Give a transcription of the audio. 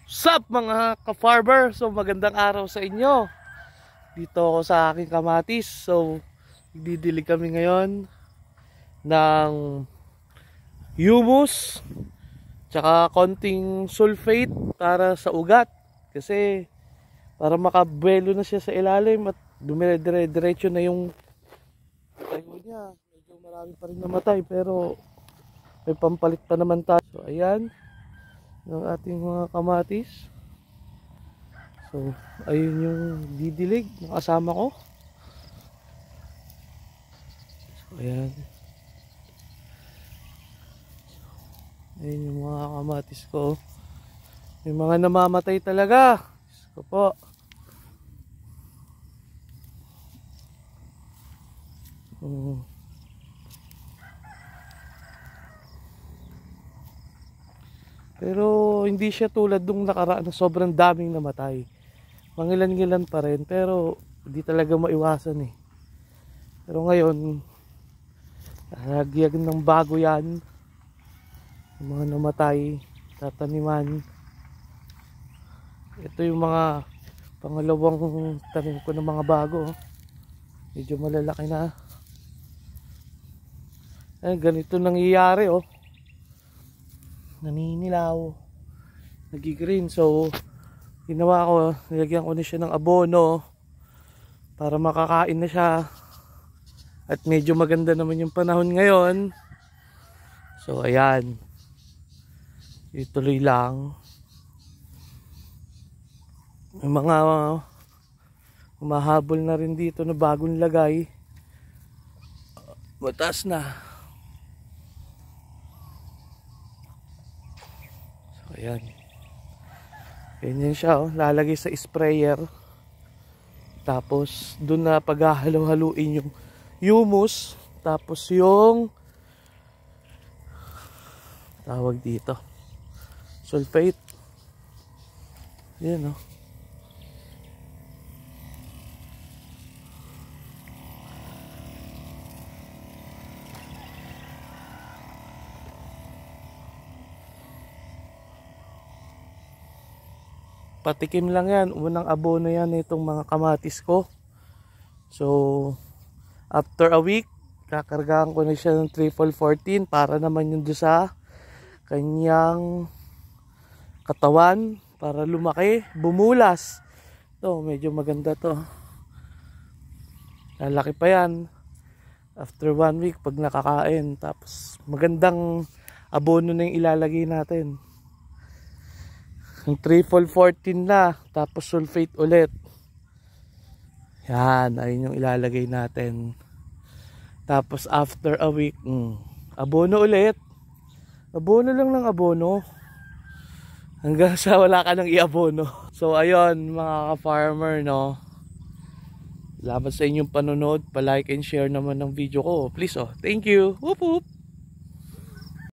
Sup mga ka-farmer? So magandang araw sa inyo. Dito ako sa aking kamatis. So didilig kami ngayon ng humus tsaka konting sulfate para sa ugat. Kasi para makabuelo na siya sa ilalim at dumire-diretso na yung tayo niya. Medyo marami pa rin namatay pero may pampalit pa naman tayo. So ayan ng ating mga kamatis. So ayun yung didilig ng kasama ko. So ayan, ayun yung mga kamatis ko. May mga namamatay talaga. Diyos ko po. Pero hindi siya tulad nung nakaraan na sobrang daming namatay. Mangilan-ngilan pa rin pero hindi talaga maiwasan eh. Pero ngayon, nagyag ng bago yan. Yung mga namatay, tataniman. Ito yung mga pangalawang tanim ko ng mga bago. Medyo malalaki na. Ay, ganito nangyayari oh. Naninilaw, nagigreen. So ginawa ko, nilagyan ko na siya ng abono para makakain na siya. At medyo maganda naman yung panahon ngayon. So ayan, ituloy lang. May mga humahabol na rin dito na bagong lagay. Mataas na. Ayan. Ganyan siya oh. Lalagay sa sprayer. Tapos doon na paghahalo-haluin yung humus. Tapos yung tawag dito, sulfate. Ayan oh. Patikim lang yan, unang abono yan itong mga kamatis ko. So after a week kakargahan ko na siya ng triple 14 para naman yun doon sa kanyang katawan para lumaki, bumulas. To medyo maganda to, lalaki pa yan after 1 week pag nakakain. Tapos magandang abono na yung ilalagay natin. Yung triple 14 na, tapos sulfate ulit. Yan, ayun yung ilalagay natin. Tapos after a week, abono ulit. Abono lang ng abono. Hanggang sa wala ka nang iabono. So ayun mga ka-farmer no. Salamat sa inyong panonood. Pa-like and share naman ng video ko. Please oh. Thank you. Whoop whoop.